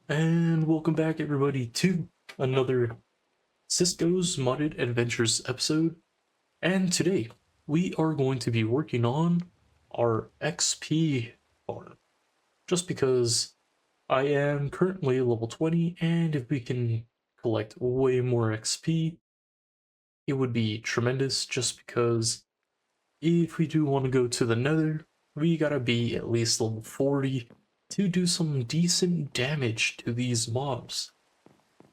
And welcome back, everybody, to another Cisco's Modded Adventures episode. And today, we are going to be working on our XP farm. Just because I am currently level 20, and if we can collect way more XP, it would be tremendous. Just because if we do want to go to the nether, we gotta be at least level 40 to do some decent damage to these mobs.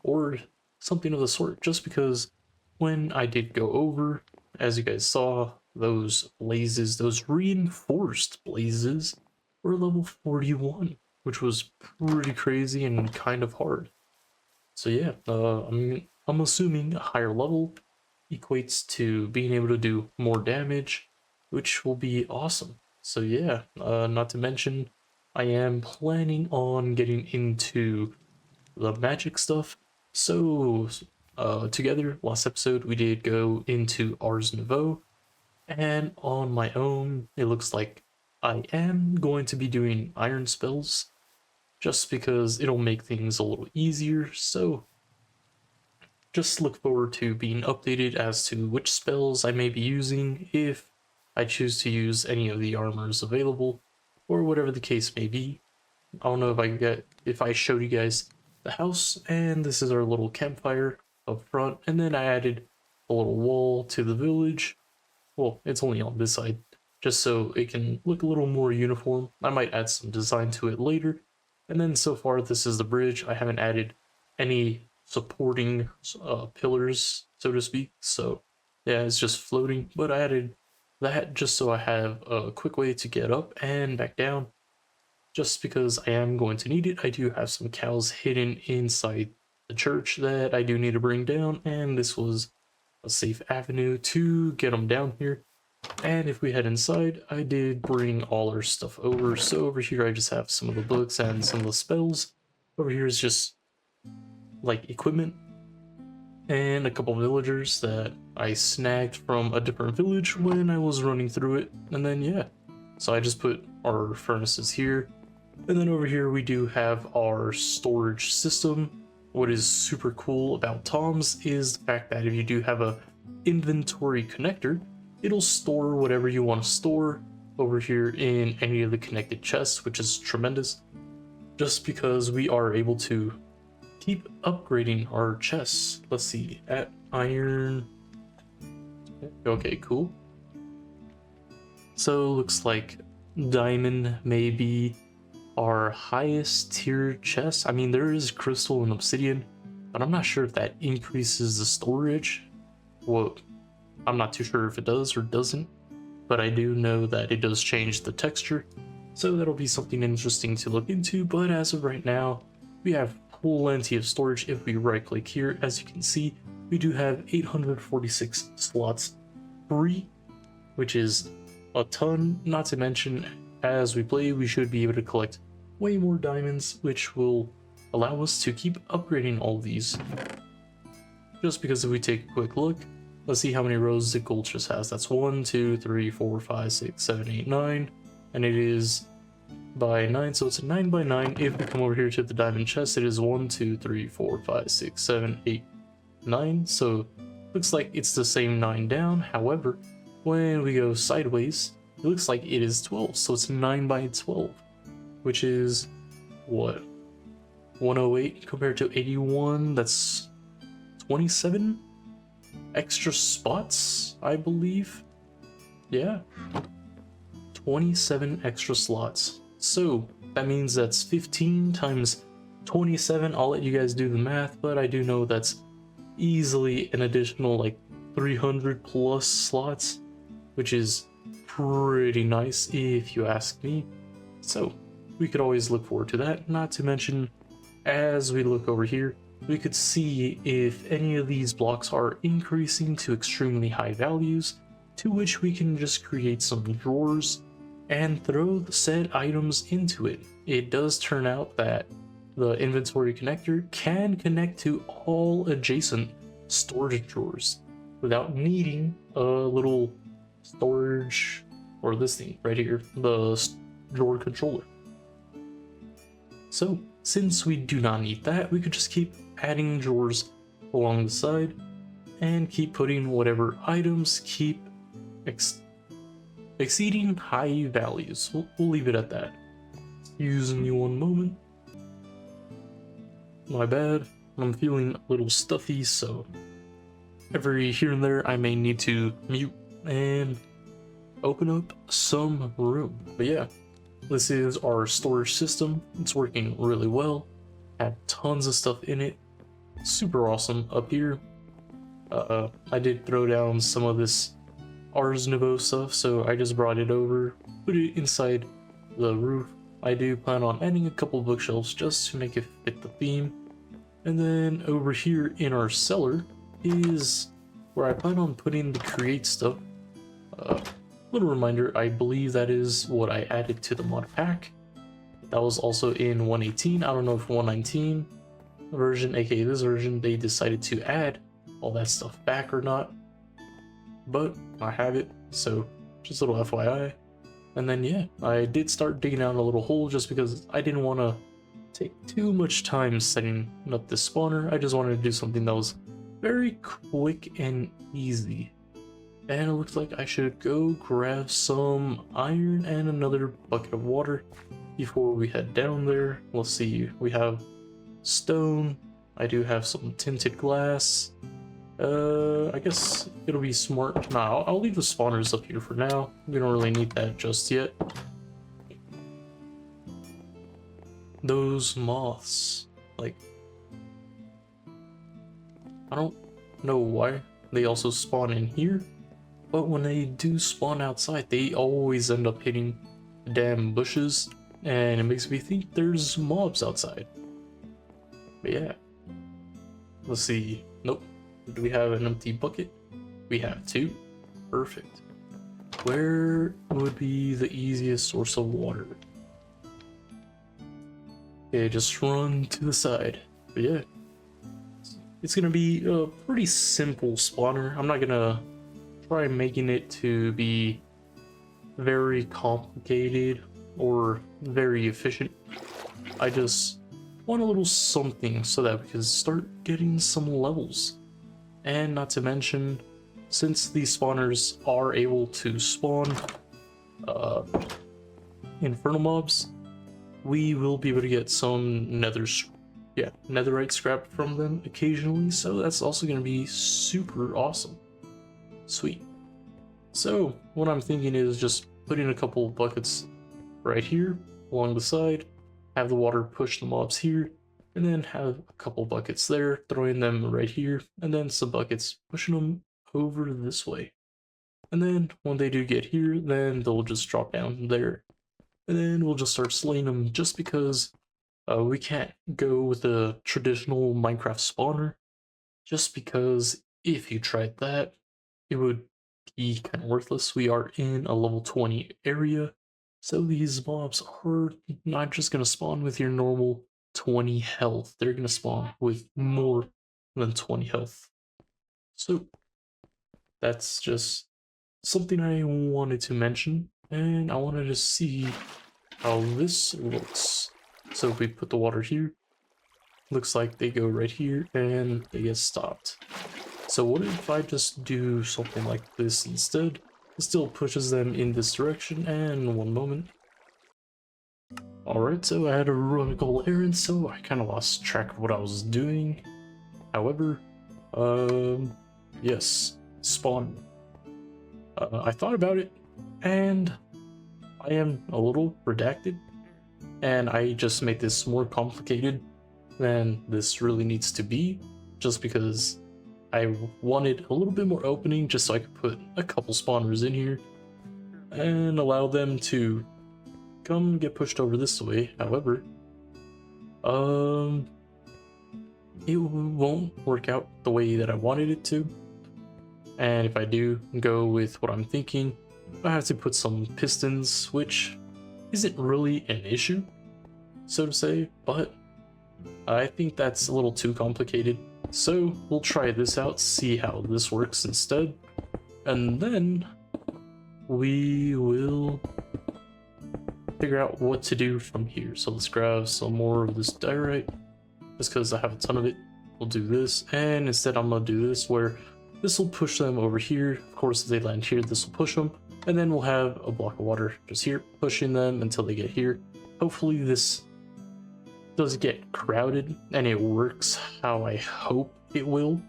Or something of the sort, just because when I did go over, as you guys saw, those blazes, those reinforced blazes, were level 41, which was pretty crazy and kind of hard. So yeah, I'm assuming a higher level equates to being able to do more damage, which will be awesome. So yeah, not to mention, I am planning on getting into the magic stuff. So, together, last episode, we did go into Ars Nouveau, and on my own, it looks like I am going to be doing iron spells, just because it'll make things a little easier. So, just look forward to being updated as to which spells I may be using if I choose to use any of the armors available, or whatever the case may be. I don't know if I showed you guys the house, and this is our little campfire up front, and then I added a little wall to the village. Well, it's only on this side, just so it can look a little more uniform. I might add some design to it later. And then so far, this is the bridge. I haven't added any supporting pillars, so to speak. So yeah, it's just floating, but I added that just so I have a quick way to get up and back down, just because I am going to need it. I do have some cows hidden inside the church that I do need to bring down, and this was a safe avenue to get them down here. And if we head inside, I did bring all our stuff over. So over here I just have some of the books and some of the spells. Over here is just like equipment and a couple villagers that I snagged from a different village when I was running through it. And then yeah, so I just put our furnaces here. And then over here we do have our storage system. What is super cool about Tom's is the fact that if you do have a inventory connector, it'll store whatever you want to store over here in any of the connected chests, which is tremendous. Just because we are able to keep upgrading our chests. Let's see, at iron. Okay, cool. So looks like diamond may be our highest tier chest. I mean, there is crystal and obsidian, but I'm not sure if that increases the storage. Well, I'm not too sure if it does or doesn't, but I do know that it does change the texture, so that'll be something interesting to look into. But as of right now, we have plenty of storage. If we right click here, as you can see, we do have 846 slots free, which is a ton. Not to mention, as we play, we should be able to collect way more diamonds, which will allow us to keep upgrading all these. Just because if we take a quick look, let's see how many rows the gold chest has. That's 1, 2, 3, 4, 5, 6, 7, 8, 9, and it is by 9, so it's a 9 by 9. If we come over here to the diamond chest, it is 1, 2, 3, 4, 5, 6, 7, 8, 9. So looks like it's the same 9 down. However, when we go sideways, it looks like it is 12, so it's 9 by 12, which is what, 108 compared to 81. That's 27 extra spots, I believe. Yeah, 27 extra slots. So that means that's 15 times 27. I'll let you guys do the math, but I do know that's easily an additional like 300 plus slots, which is pretty nice if you ask me. So we could always look forward to that. Not to mention, as we look over here, we could see if any of these blocks are increasing to extremely high values, to which we can just create some drawers and throw the said items into it. It does turn out that the inventory connector can connect to all adjacent storage drawers without needing a little storage, or this thing right here, the drawer controller. So since we do not need that, we could just keep adding drawers along the side and keep putting whatever items keep exceeding high values. We'll leave it at that. Excuse me one moment. My bad. I'm feeling a little stuffy, so every here and there I may need to mute and open up some room. But yeah, this is our storage system. It's working really well. Had tons of stuff in it. Super awesome up here. I did throw down some of this Ars Nouveau stuff, so I just brought it over, put it inside the roof. I do plan on adding a couple bookshelves just to make it fit the theme. And then over here in our cellar is where I plan on putting the create stuff. Little reminder, I believe that is what I added to the mod pack. That was also in 118. I don't know if 119 version, aka this version, they decided to add all that stuff back or not. But I have it, so just a little FYI. And then yeah, I did start digging out a little hole just because I didn't want to take too much time setting up this spawner. I just wanted to do something that was very quick and easy. And it looks like I should go grab some iron and another bucket of water before we head down there. Let's see, we have stone. I do have some tinted glass. I guess it'll be smart. Nah, I'll leave the spawners up here for now. We don't really need that just yet. Those moths, like, I don't know why they also spawn in here. But when they do spawn outside, they always end up hitting the damn bushes, and it makes me think there's mobs outside. But yeah. Let's see. Nope. Do we have an empty bucket? We have two. Perfect. Where would be the easiest source of water? Okay, just run to the side. But yeah. It's gonna be a pretty simple spawner. I'm not gonna try making it to be very complicated or very efficient. I just want a little something so that we can start getting some levels. And not to mention, since these spawners are able to spawn infernal mobs, we will be able to get some netherite scrap from them occasionally, so that's also going to be super awesome. Sweet. So what I'm thinking is just putting a couple of buckets right here along the side, have the water push the mobs here, and then have a couple buckets there, throwing them right here, and then some buckets pushing them over this way. And then when they do get here, then they'll just drop down there. And then we'll just start slaying them, just because we can't go with a traditional Minecraft spawner, just because if you tried that, it would be kind of worthless. We are in a level 20 area, so these mobs are not just going to spawn with your normal 20 health. They're going to spawn with more than 20 health. So that's just something I wanted to mention, and I wanted to see how this looks. So if we put the water here, looks like they go right here and they get stopped. So what if I just do something like this instead? It still pushes them in this direction, and one moment. Alright, so I had to run a couple errands, so I kind of lost track of what I was doing. However, yes, spawn. I thought about it, and I am a little redacted, and I just made this more complicated than this really needs to be, just because I wanted a little bit more opening just so I could put a couple spawners in here and allow them to come get pushed over this way. However, it won't work out the way that I wanted it to. And if I do go with what I'm thinking, I have to put some pistons, which isn't really an issue, so to say, but I think that's a little too complicated. So we'll try this out, see how this works instead, and then we will figure out what to do from here. So let's grab some more of this diorite, just because I have a ton of it. We'll do this, and instead I'm gonna do this, where this will push them over here. Of course, if they land here, this will push them, and then we'll have a block of water just here, pushing them until they get here. Hopefully this does get crowded, and it works how I hope it will.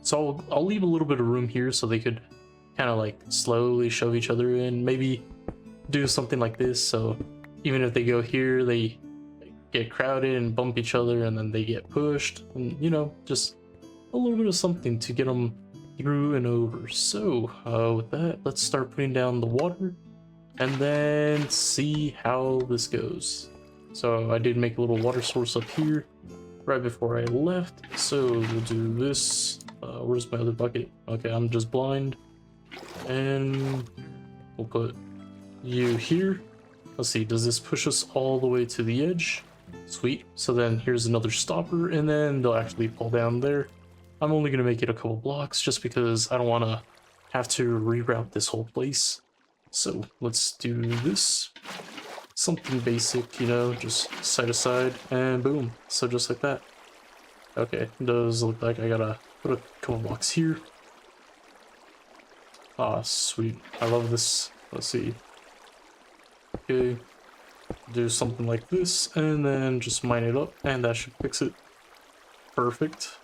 So I'll leave a little bit of room here so they could kind of like slowly shove each other in. Maybe do something like this, so even if they go here, they get crowded and bump each other, and then they get pushed, and you know, just a little bit of something to get them through and over. So with that, let's start putting down the water and then see how this goes. So I did make a little water source up here right before I left, so we'll do this. Where's my other bucket? Okay, I'm just blind, and we'll put you here. Let's see, does this push us all the way to the edge? Sweet. So then here's another stopper, and then they'll actually fall down there. I'm only gonna make it a couple blocks just because I don't want to have to reroute this whole place. So let's do this. Something basic, you know, just side to side, and boom. So just like that. Okay, it does look like I gotta put a couple blocks here. Ah, sweet. I love this. Let's see. Okay, do something like this, and then just mine it up, and that should fix it. Perfect.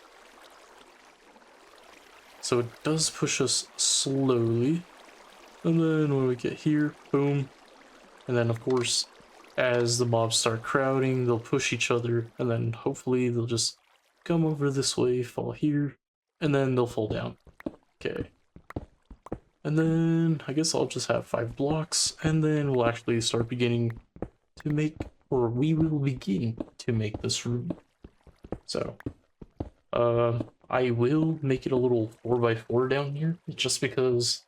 So it does push us slowly, and then when we get here, boom. And then of course, as the mobs start crowding, they'll push each other, and then hopefully they'll just come over this way, fall here, and then they'll fall down. Okay. And then I guess I'll just have 5 blocks, and then we'll actually start beginning to make, or we will begin to make this room. So, I will make it a little 4x4 down here, just because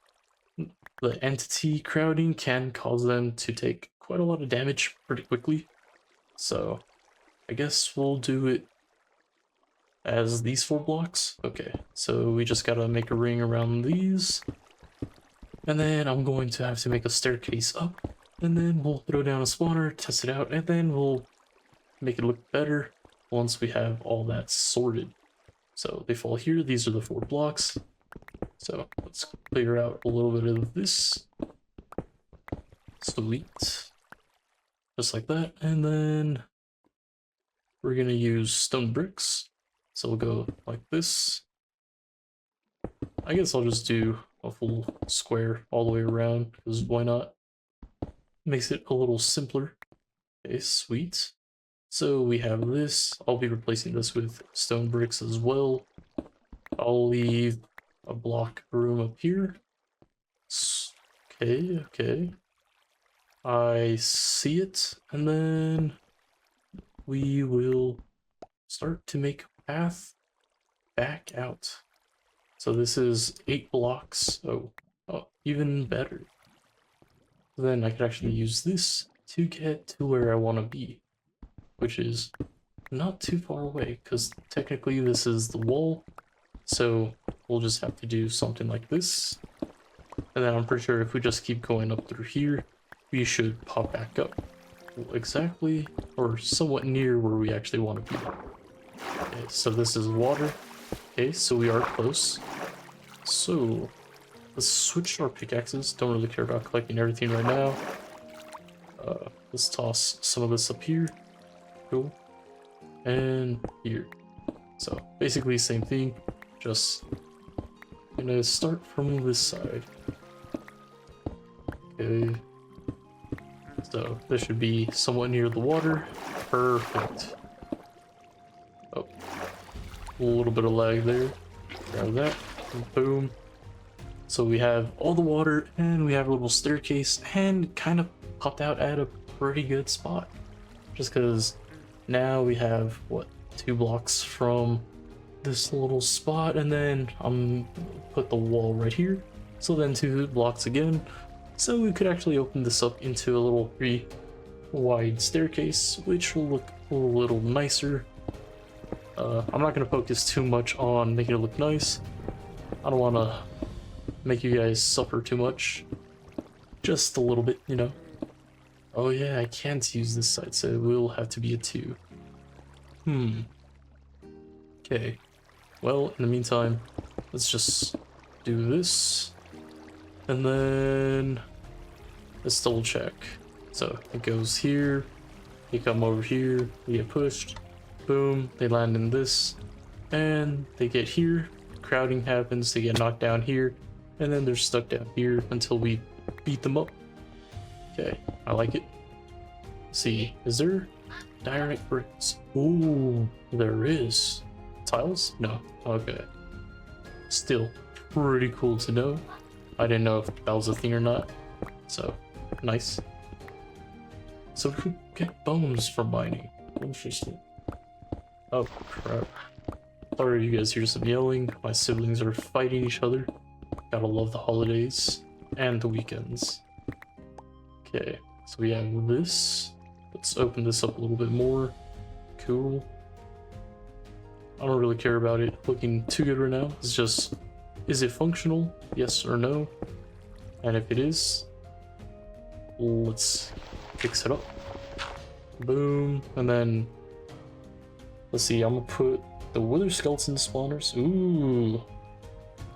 the entity crowding can cause them to take quite a lot of damage pretty quickly. So, I guess we'll do it as these 4 blocks. Okay, so we just gotta make a ring around these. And then I'm going to have to make a staircase up, and then we'll throw down a spawner, test it out, and then we'll make it look better once we have all that sorted. So they fall here, these are the 4 blocks. So let's clear out a little bit of this. Sweet. Just like that, and then we're gonna use stone bricks. So we'll go like this. I guess I'll just do a full square all the way around, because why not? Makes it a little simpler. Okay, sweet. So we have this. I'll be replacing this with stone bricks as well. I'll leave a block room up here. Okay, okay. I see it, and then we will start to make a path back out. So this is 8 blocks. Oh, even better. Then I could actually use this to get to where I want to be, which is not too far away, because technically this is the wall. So we'll just have to do something like this. And then I'm pretty sure if we just keep going up through here, we should pop back up exactly, or somewhat near where we actually want to be. Okay, so this is water. Okay, so we are close. So let's switch our pickaxes. Don't really care about collecting everything right now. Let's toss some of this up here. Cool. And here. So basically same thing, just gonna start from this side. Okay. So this should be somewhat near the water. Perfect. Oh, a little bit of lag there. Grab that. And boom. So we have all the water, and we have a little staircase, and kind of popped out at a pretty good spot. Just because now we have, what, 2 blocks from this little spot, and then I'm put the wall right here. So then 2 blocks again. So we could actually open this up into a little pretty wide staircase, which will look a little nicer. I'm not going to focus too much on making it look nice. I don't want to make you guys suffer too much. Just a little bit, you know. Oh yeah, I can't use this side, so it will have to be a 2. Okay. Well, in the meantime, let's just do this. And then let's double check. So it goes here, they come over here, we get pushed, boom, they land in this, and they get here, crowding happens, they get knocked down here, and then they're stuck down here until we beat them up. Okay, I like it. Let's see, is there direct bricks? Ooh, there is. Tiles? No. Okay. Still pretty cool to know. I didn't know if that was a thing or not. So, nice. So we could get bones from mining. Interesting. Oh, crap. Sorry you guys hear some yelling. My siblings are fighting each other. Gotta love the holidays and the weekends. Okay, so we have this. Let's open this up a little bit more. Cool. I don't really care about it looking too good right now. It's just, is it functional? Yes or no? And if it is, let's fix it up. Boom. And then, let's see, I'm gonna put the wither skeleton spawners. Ooh.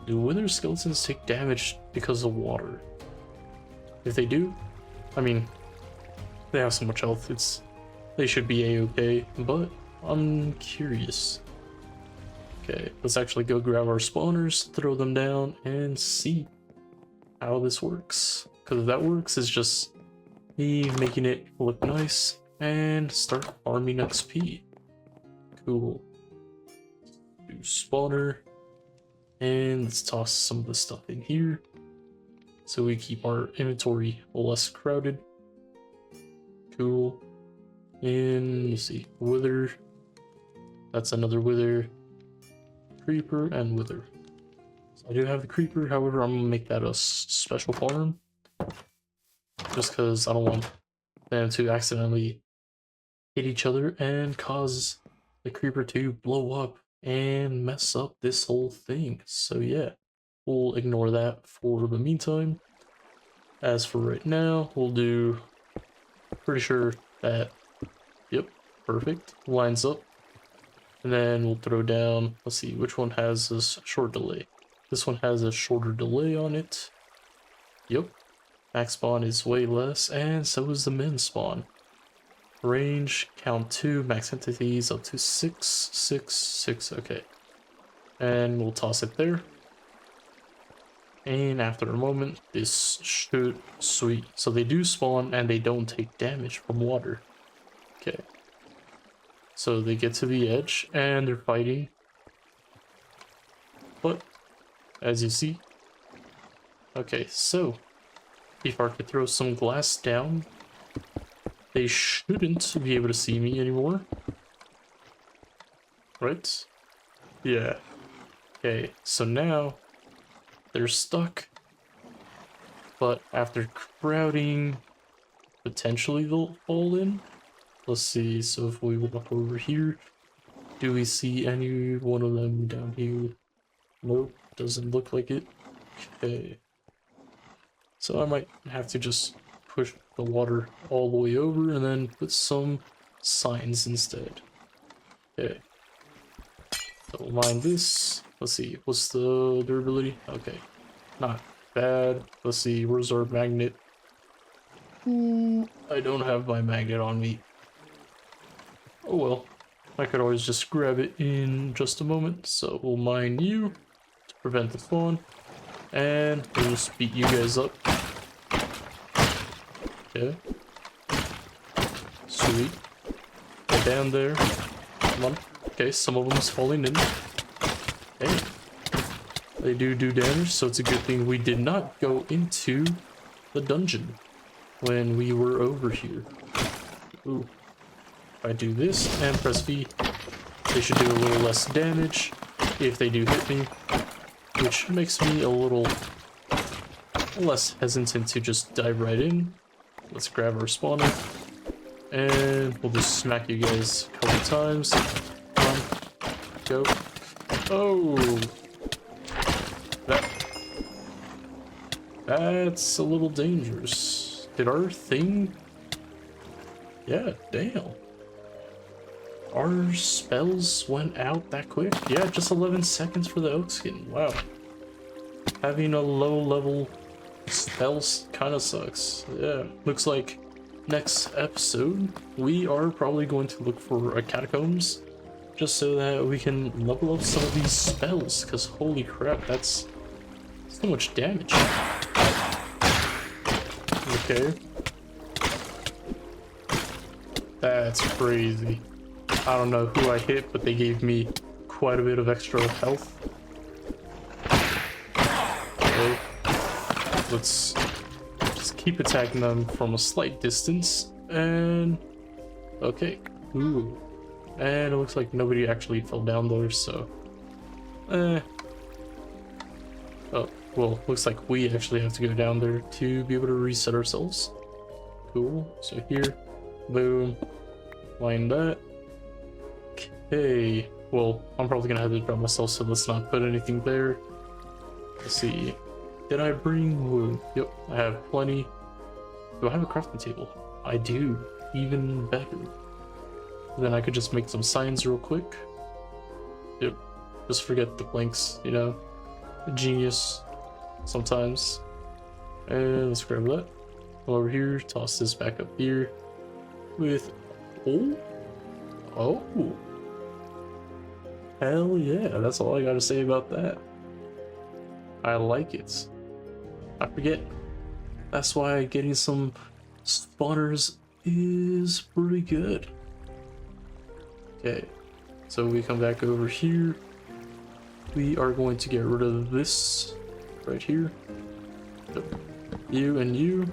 Do wither skeletons take damage because of water? If they do, I mean, they have so much health, they should be a-okay, but I'm curious. Okay, let's actually go grab our spawners, throw them down, and see how this works. Because if that works, it's just me making it look nice and start farming XP. Cool. Do spawner, and let's toss some of the stuff in here so we keep our inventory less crowded. Cool. And let's see, wither. That's another wither. Creeper and wither. So I do have the creeper, however, I'm gonna make that a special farm. Just because I don't want them to accidentally hit each other and cause the creeper to blow up and mess up this whole thing. So yeah, we'll ignore that for the meantime. As for right now, we'll do, pretty sure that, yep, perfect, lines up. And then we'll throw down, let's see, which one has this short delay? This one has a shorter delay on it. Yep. Max spawn is way less, and so is the min spawn. Range, count 2, max entities up to 6, 6, 6, okay. And we'll toss it there. And after a moment, this should, sweet. So they do spawn and they don't take damage from water. Okay. So they get to the edge and they're fighting. But, as you see, okay, so if I could throw some glass down, they shouldn't be able to see me anymore. Right? Yeah. Okay, so now they're stuck. But after crowding, potentially they'll fall in. Let's see, so if we walk over here, do we see any one of them down here? Nope, doesn't look like it. Okay. So I might have to just push the water all the way over and then put some signs instead. Okay. So we'll mine this. Let's see, what's the durability? Okay, not bad. Let's see, where's our magnet? I don't have my magnet on me. Oh well, I could always just grab it in just a moment. So we'll mine you to prevent the spawn, and we'll just beat you guys up. Okay. Sweet. Go down there. Come on. Okay, some of them's falling in. Hey. They do damage, so it's a good thing we did not go into the dungeon when we were over here. Ooh. If I do this and press V, they should do a little less damage if they do hit me, which makes me a little less hesitant to just dive right in. Let's grab our spawner, and we'll just smack you guys a couple times. Come on, go. Oh! That's a little dangerous. Did our thing Yeah, damn. Our spells went out that quick? Yeah, just 11 seconds for the oak skin. Wow. Having a low level spells kind of sucks. Yeah, looks like next episode we are probably going to look for a catacombs just so that we can level up some of these spells, because holy crap, that's so much damage. Okay. That's crazy. I don't know who I hit, but they gave me quite a bit of extra health. Okay. Let's just keep attacking them from a slight distance. And okay. Ooh. And it looks like nobody actually fell down there, so oh, well, looks like we actually have to go down there to be able to reset ourselves. Cool. So here, boom, line that. Okay, well, I'm probably gonna have to drop myself, so let's not put anything there. Let's see, did I bring wood? Yep, I have plenty. Do I have a crafting table? I do. Even better. Then I could just make some signs real quick. Yep, just forget the blanks, you know, genius sometimes. And let's grab that. Come over here, toss this back up here with, oh, hell yeah, that's all I gotta say about that. I like it. I forget, that's why getting some spawners is pretty good. Okay, so we come back over here. We are going to get rid of this right here. Yep. You and you,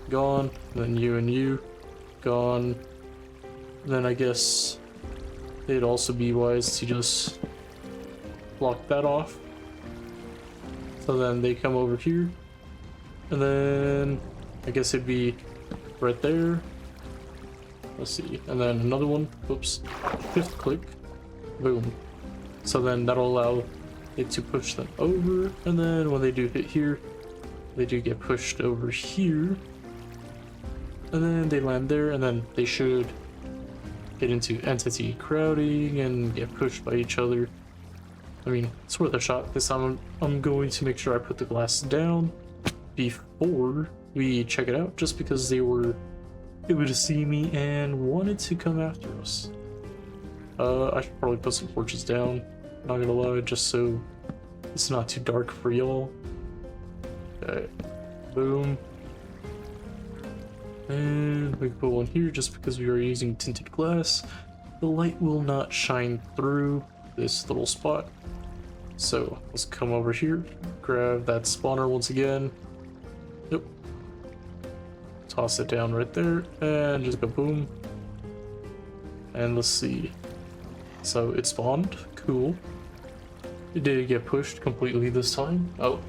gone. Then you and you, gone. Then I guess it'd also be wise to just block that off. So then they come over here. And then I guess it'd be right there. Let's see, and then another one, oops, shift click, boom. So then that'll allow it to push them over, and then when they do hit here, they do get pushed over here. And then they land there, and then they should get into entity crowding and get pushed by each other. I mean, it's worth a shot. This time I'm going to make sure I put the glass down before we check it out, just because they were able to see me and wanted to come after us. I should probably put some torches down, not gonna lie, just so it's not too dark for y'all. Okay, boom. And we can put one here just because we are using tinted glass. The light will not shine through this little spot. So let's come over here, grab that spawner once again. Yep. Toss it down right there and just go boom. And let's see. So it spawned. Cool. It did get pushed completely this time. Oh,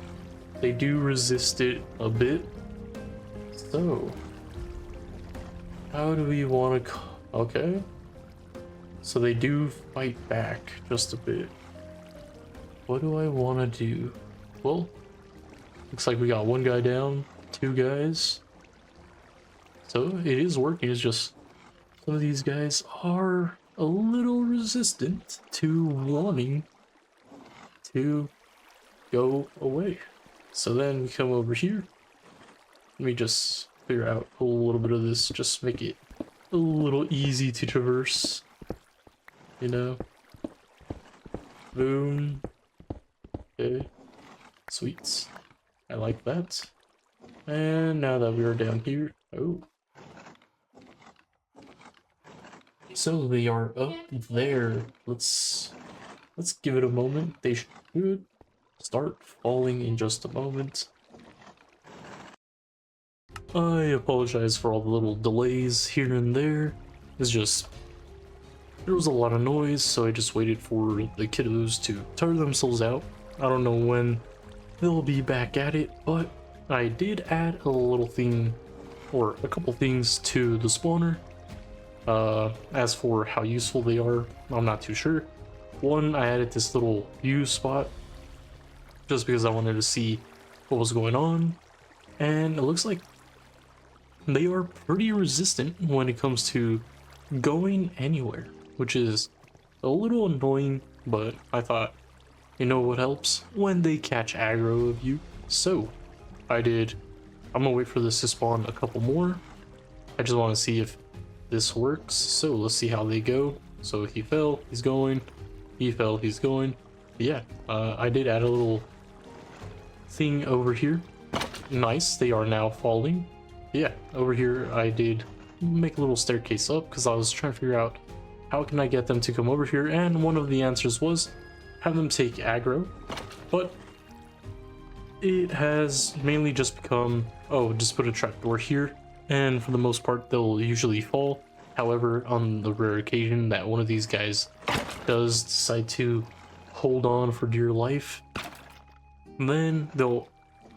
they do resist it a bit. So how do we want to? Okay. So they do fight back just a bit. What do I want to do? Well, looks like we got one guy down, two guys. So it is working, it's just some of these guys are a little resistant to wanting to go away. So then we come over here. Let me just figure out, pull a little bit of this, just make it a little easy to traverse. You know? Boom. Okay. Sweet. I like that. And now that we are down here, oh. So they are up there. Let's give it a moment. They should start falling in just a moment. I apologize for all the little delays here and there. It's just, there was a lot of noise, so I just waited for the kiddos to tire themselves out. I don't know when they'll be back at it, but I did add a little thing, or a couple things to the spawner. As for how useful they are, I'm not too sure. One, I added this little view spot just because I wanted to see what was going on, and it looks like they are pretty resistant when it comes to going anywhere, which is a little annoying, but I thought, you know what helps? When they catch aggro of you. So, I'm gonna wait for this to spawn a couple more. I just want to see if this works, so let's see how they go. So he fell, he's going, he fell, he's going. Yeah, I did add a little thing over here. Nice, they are now falling. Yeah, over here I did make a little staircase up because I was trying to figure out how can I get them to come over here, and one of the answers was have them take aggro, but it has mainly just become, oh, just put a trapdoor here, and for the most part they'll usually fall. However, on the rare occasion that one of these guys does decide to hold on for dear life, then they'll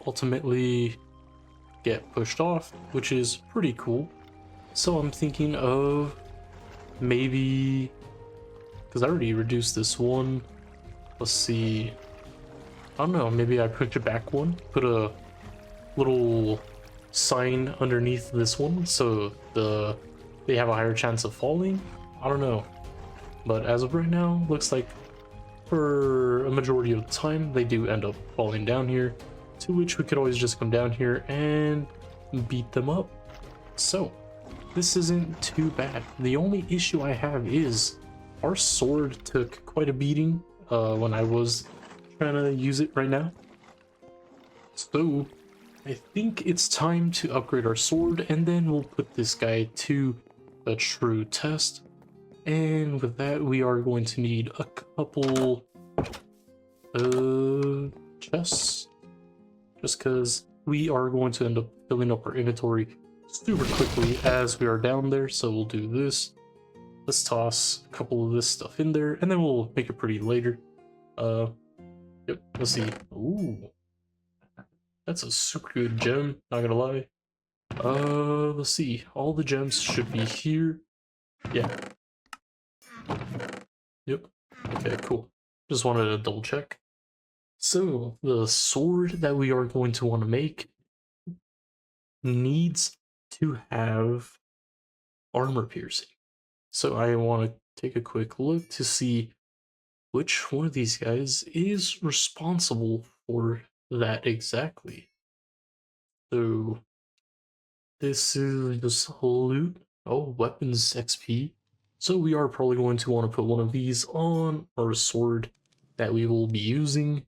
ultimately get pushed off, which is pretty cool. So I'm thinking of maybe, because I already reduced this one, let's see, I don't know, maybe I push it back one, put a little sign underneath this one so they have a higher chance of falling. I don't know, but as of right now, looks like for a majority of the time they do end up falling down here, to which we could always just come down here and beat them up. So this isn't too bad. The only issue I have is our sword took quite a beating when I was trying to use it right now. So I think it's time to upgrade our sword, and then we'll put this guy to a true test. And with that, we are going to need a couple chests, just because we are going to end up filling up our inventory super quickly as we are down there. So we'll do this. Let's toss a couple of this stuff in there, and then we'll make it pretty later. Yep, let's see. Ooh, that's a super good gem, not gonna lie. Let's see. All the gems should be here. Yeah. Yep. Okay, cool. Just wanted to double check. So the sword that we are going to want to make needs to have armor piercing. So I want to take a quick look to see which one of these guys is responsible for that exactly. So this is just loot. Oh, weapons XP. So we are probably going to want to put one of these on our sword that we will be using.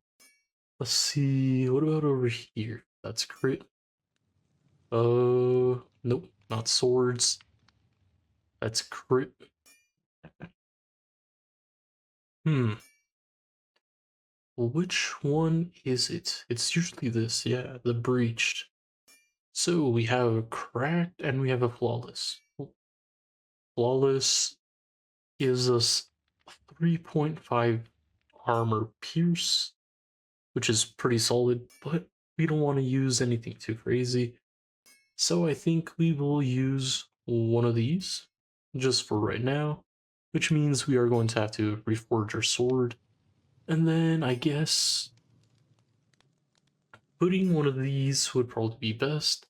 Let's see, what about over here? That's crit. Nope, not swords. That's crit. Which one is it? It's usually this, yeah, the breached. So we have a cracked and we have a flawless. Flawless gives us 3.5 armor pierce, which is pretty solid, but we don't want to use anything too crazy. So I think we will use one of these just for right now, which means we are going to have to reforge our sword. And then I guess putting one of these would probably be best.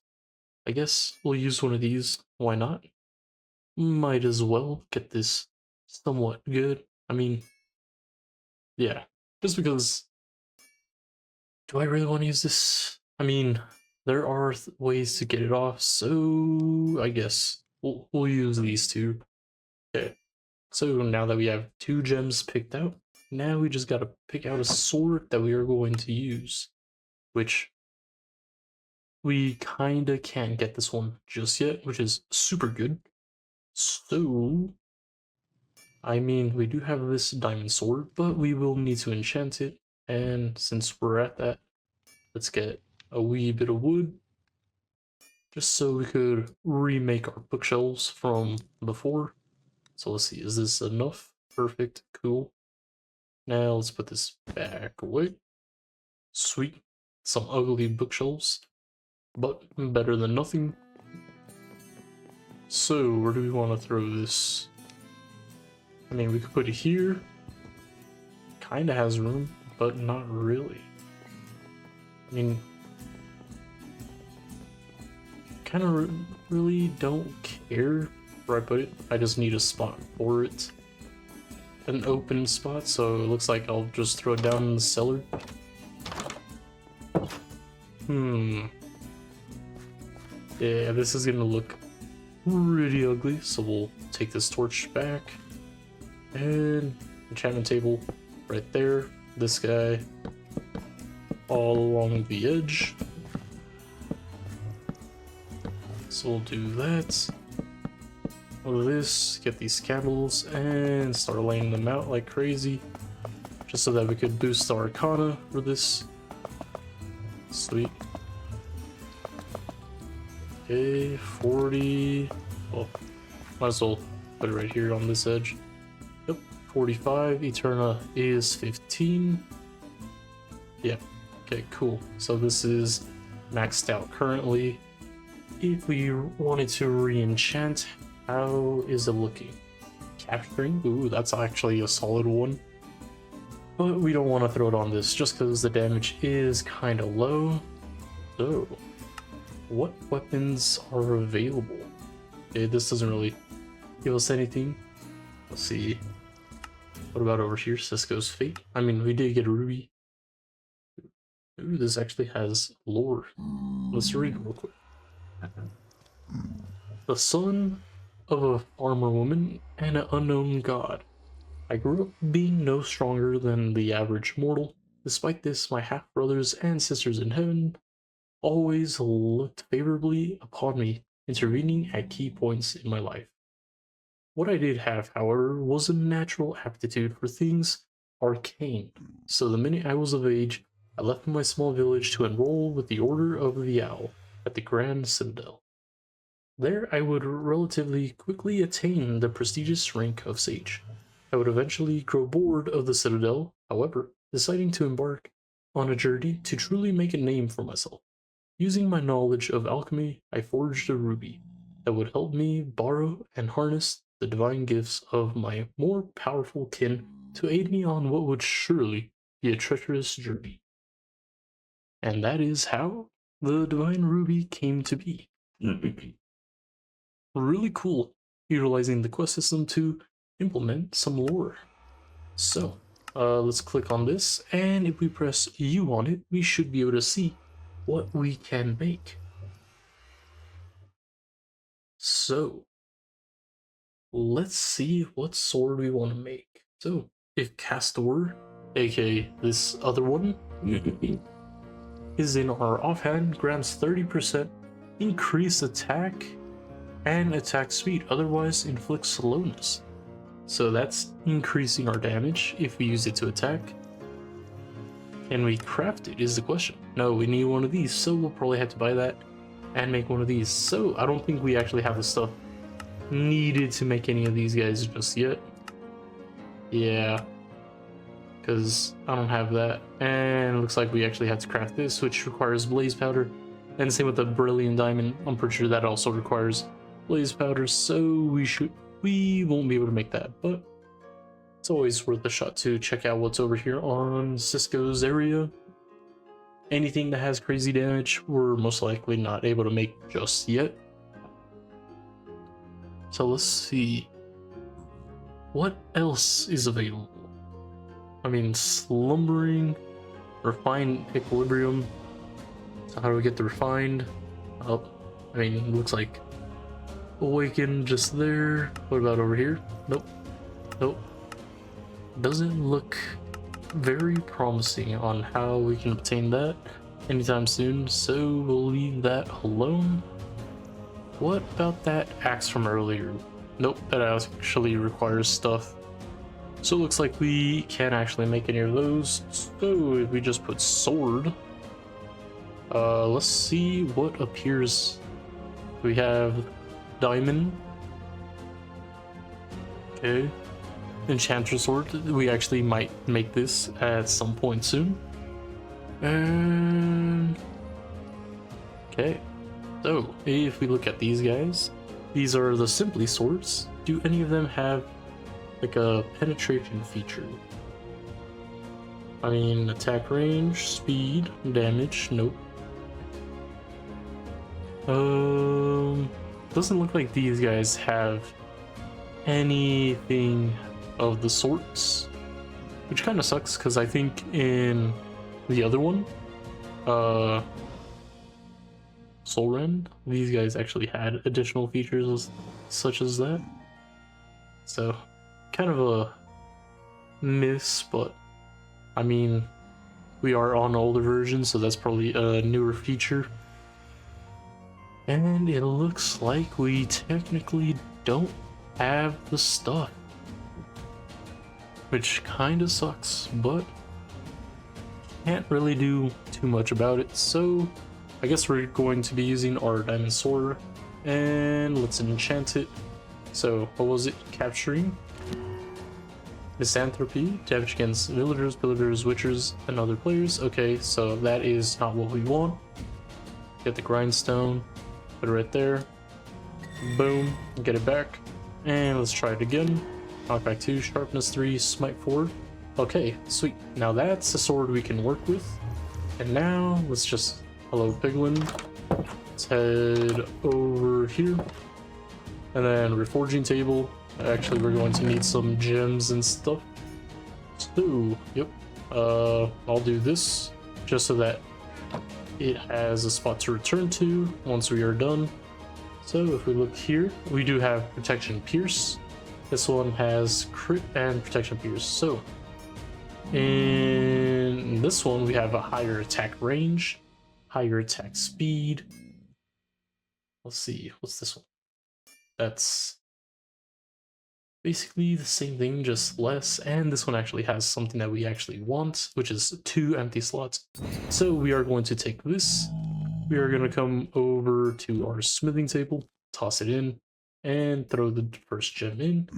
I guess we'll use one of these. Why not? Might as well get this somewhat good. I mean, yeah, just because. Do I really want to use this? I mean, there are ways to get it off, so I guess we'll use these two. Okay, so now that we have 2 gems picked out, now we just gotta pick out a sword that we are going to use, which we kinda can't get this one just yet, which is super good. So, I mean, we do have this diamond sword, but we will need to enchant it, and since we're at that, let's get a wee bit of wood, just so we could remake our bookshelves from before. So let's see, is this enough? Perfect, cool. Now let's put this back away. Sweet, some ugly bookshelves, but better than nothing. So where do we want to throw this? I mean, we could put it here. Kinda has room, but not really. I mean, kind of really don't care where I put it. I just need a spot for it. An open spot, so it looks like I'll just throw it down in the cellar. Yeah, this is gonna look pretty ugly, so we'll take this torch back. And enchantment table right there. This guy all along the edge. So we'll do that. All of this, get these candles, and start laying them out like crazy. Just so that we could boost the Arcana for this. Sweet. Okay, 40. Well, might as well put it right here on this edge. Yep, 45. Eterna is 15. Yep. Okay, cool. So this is maxed out currently. If we wanted to re-enchant, how is it looking? Capturing? Ooh, that's actually a solid one. But we don't want to throw it on this just because the damage is kind of low. So, what weapons are available? Okay, this doesn't really give us anything. Let's see. What about over here? Cisco's Fate? I mean, we did get a ruby. Ooh, this actually has lore. Let's read it real quick. The son of a farmer woman and an unknown god. I grew up being no stronger than the average mortal. Despite this, my half-brothers and sisters in heaven always looked favorably upon me, intervening at key points in my life. What I did have, however, was a natural aptitude for things arcane, so the minute I was of age, I left my small village to enroll with the Order of the Owl at the Grand Citadel. There I would relatively quickly attain the prestigious rank of sage. I would eventually grow bored of the Citadel, however, deciding to embark on a journey to truly make a name for myself. Using my knowledge of alchemy, I forged a ruby that would help me borrow and harness the divine gifts of my more powerful kin to aid me on what would surely be a treacherous journey. And that is how the divine ruby came to be. Really cool, utilizing the quest system to implement some lore. So, let's click on this, and if we press U on it, we should be able to see what we can make. So, let's see what sword we want to make. So, if Castor, aka this other one, is in our offhand, grants 30% increased attack and attack speed, otherwise inflicts slowness. So that's increasing our damage if we use it to attack. Can we craft it is the question. No, we need one of these, so we'll probably have to buy that and make one of these. So I don't think we actually have the stuff needed to make any of these guys just yet. Yeah, because I don't have that. And it looks like we actually have to craft this, which requires blaze powder. And same with the brilliant diamond. I'm pretty sure that also requires blaze powder, so we won't be able to make that, but it's always worth a shot to check out what's over here on Cisco's area. Anything that has crazy damage, we're most likely not able to make just yet. So let's see. What else is available? I mean, slumbering, refined equilibrium. So how do we get the refined? Oh, I mean, it looks like awaken just there. What about over here? Nope. Nope. Doesn't look very promising on how we can obtain that anytime soon, so we'll leave that alone. What about that axe from earlier? Nope, that actually requires stuff. So it looks like we can't actually make any of those. So if we just put sword, let's see what appears. We have diamond. Okay. Enchanter sword. We actually might make this at some point soon. And okay. So if we look at these guys, these are the simply swords. Do any of them have like a penetration feature? I mean, attack range, speed, damage, nope. doesn't look like these guys have anything of the sorts, which kind of sucks because I think in the other one, Soul Rend, these guys actually had additional features such as that. So kind of a miss, but I mean, we are on older versions, so that's probably a newer feature. And it looks like we technically don't have the stuff, which kind of sucks, but can't really do too much about it. So I guess we're going to be using our diamond sword, and let's enchant it. So what was it? Capturing misanthropy, damage against villagers, pillagers, witchers, and other players. Okay, so that is not what we want. Get the grindstone, put it right there. Boom, get it back. And let's try it again. Knockback 2, sharpness 3, smite 4. Okay, sweet. Now that's a sword we can work with. And now let's just, hello piglin. Let's head over here. And then reforging table. Actually, we're going to need some gems and stuff. So, yep. I'll do this just so that it has a spot to return to once we are done. So if we look here, we do have protection pierce. This one has crit and protection pierce. So in this one, we have a higher attack range, higher attack speed. Let's see, what's this one? That's basically the same thing, just less, and this one actually has something that we actually want, which is 2 empty slots. So we are going to take this, we are going to come over to our smithing table, toss it in, and throw the first gem in,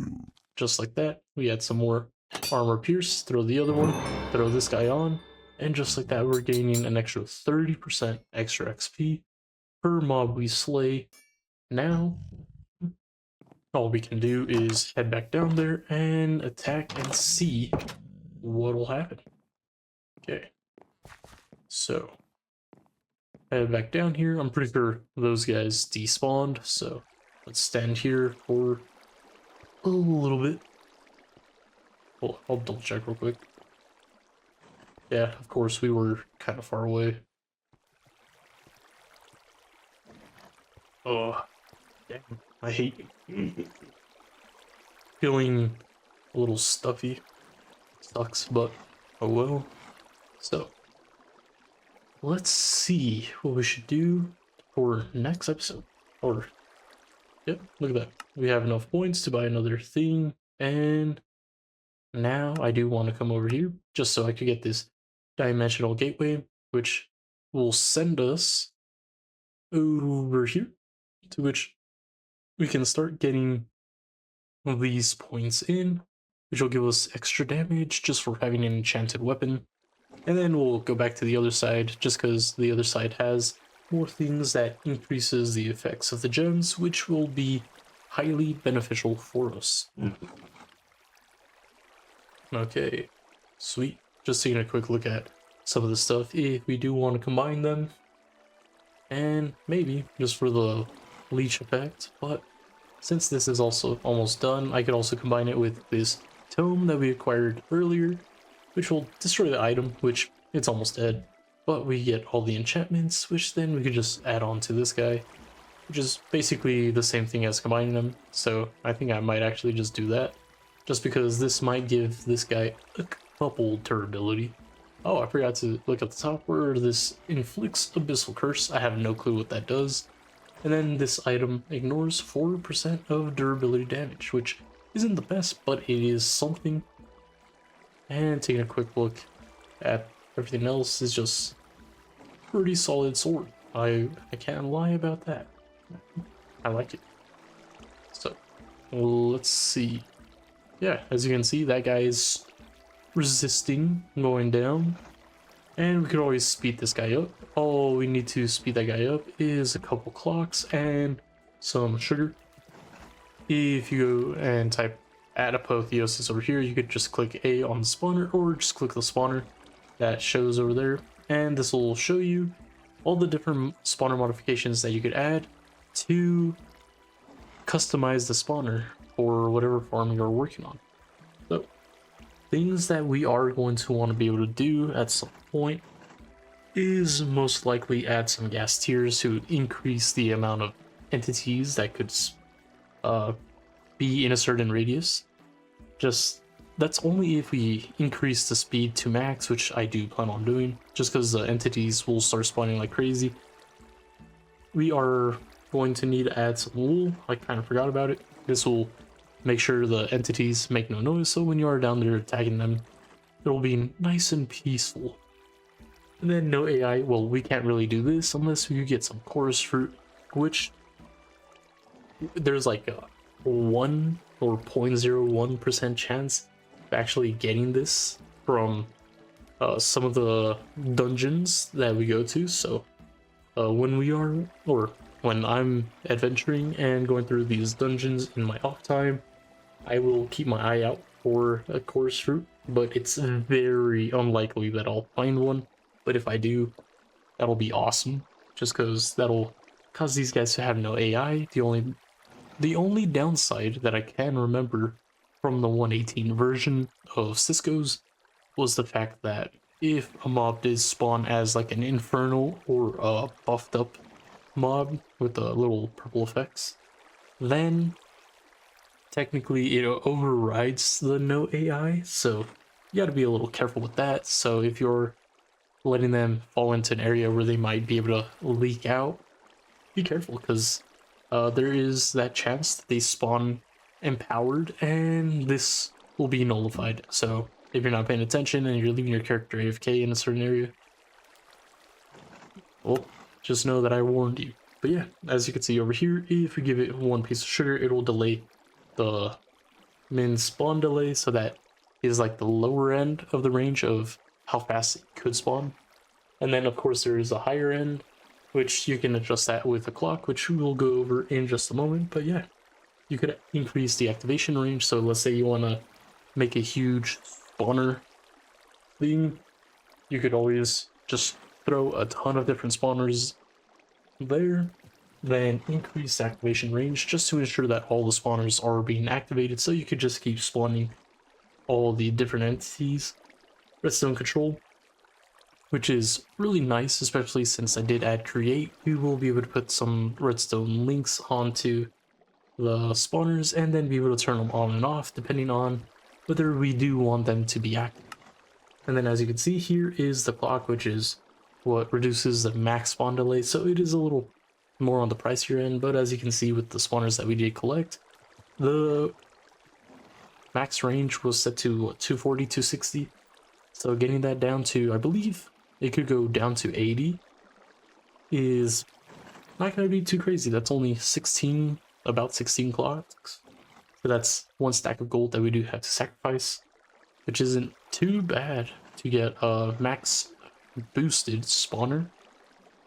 just like that. We add some more armor pierce, throw the other one, throw this guy on, and just like that we're gaining an extra 30% extra XP per mob we slay. Now all we can do is head back down there and attack and see what'll happen. Okay, so head back down here. I'm pretty sure those guys despawned, so let's stand here for a little bit. Well, I'll double check real quick. Yeah, of course, we were kind of far away. Oh, damn. I hate feeling a little stuffy. Sucks, but oh well. So, let's see what we should do for next episode. Or, yep, look at that. We have enough points to buy another thing, and now I do want to come over here just so I could get this dimensional gateway, which will send us over here, to which we can start getting these points in, which will give us extra damage just for having an enchanted weapon. And then we'll go back to the other side just because the other side has more things that increases the effects of the gems, which will be highly beneficial for us. Okay, sweet. Just taking a quick look at some of the stuff if we do want to combine them. And maybe just for the leech effect, but since this is also almost done, I could also combine it with this tome that we acquired earlier, which will destroy the item, which it's almost dead, but we get all the enchantments, which then we could just add on to this guy, which is basically the same thing as combining them. So I think I might actually just do that, just because this might give this guy a couple durability. Oh, I forgot to look at the top where this inflicts abyssal curse. I have no clue what that does. And then this item ignores 4% of durability damage, which isn't the best, but it is something. And taking a quick look at everything else is just pretty solid sword. I can't lie about that. I like it. So let's see. Yeah, as you can see, that guy is resisting going down. And we could always speed this guy up. All we need to speed that guy up is a couple clocks and some sugar. If you go and type add apotheosis over here, you could just click A on the spawner or just click the spawner that shows over there. And this will show you all the different spawner modifications that you could add to customize the spawner for whatever farm you're working on. So things that we are going to want to be able to do at some point is most likely add some gas tiers to increase the amount of entities that could be in a certain radius. Just that's only if we increase the speed to max, which I do plan on doing, just because the entities will start spawning like crazy. We are going to need to add some wool. I kind of forgot about it. This will make sure the entities make no noise, so when you are down there attacking them, it'll be nice and peaceful. And then no AI, well, we can't really do this unless you get some chorus fruit, which there's like a 1 or 0.01% chance of actually getting this from some of the dungeons that we go to. So when I'm adventuring and going through these dungeons in my off time, I will keep my eye out for a chorus fruit, but it's very unlikely that I'll find one. But if I do, that'll be awesome, just because that'll cause these guys to have no AI. The only downside that I can remember from the 1.18 version of Cisco's was the fact that if a mob did spawn as like an infernal or a buffed up mob with the little purple effects, then technically it overrides the no AI, so you gotta be a little careful with that. So if you're letting them fall into an area where they might be able to leak out, be careful, because there is that chance that they spawn empowered and this will be nullified. So if you're not paying attention and you're leaving your character AFK in a certain area, well, just know that I warned you. But yeah, as you can see over here, if you give it 1 piece of sugar, it will delay the min spawn delay, so that is like the lower end of the range of how fast it could spawn. And then of course there is a higher end, which you can adjust that with a clock, which we will go over in just a moment. But yeah, you could increase the activation range. So let's say you want to make a huge spawner thing, you could always just throw a ton of different spawners there, then increase activation range just to ensure that all the spawners are being activated, so you could just keep spawning all the different entities. Redstone control, which is really nice, especially since I did add create. We will be able to put some redstone links onto the spawners and then be able to turn them on and off depending on whether we do want them to be active. And then as you can see, here is the clock, which is what reduces the max spawn delay, so it is a little more on the pricier end. But as you can see with the spawners that we did collect, the max range was set to what, 240, 260. So getting that down to, I believe it could go down to 80 is not going to be too crazy. That's only 16, about 16 clocks. So that's 1 stack of gold that we do have to sacrifice, which isn't too bad to get a max boosted spawner,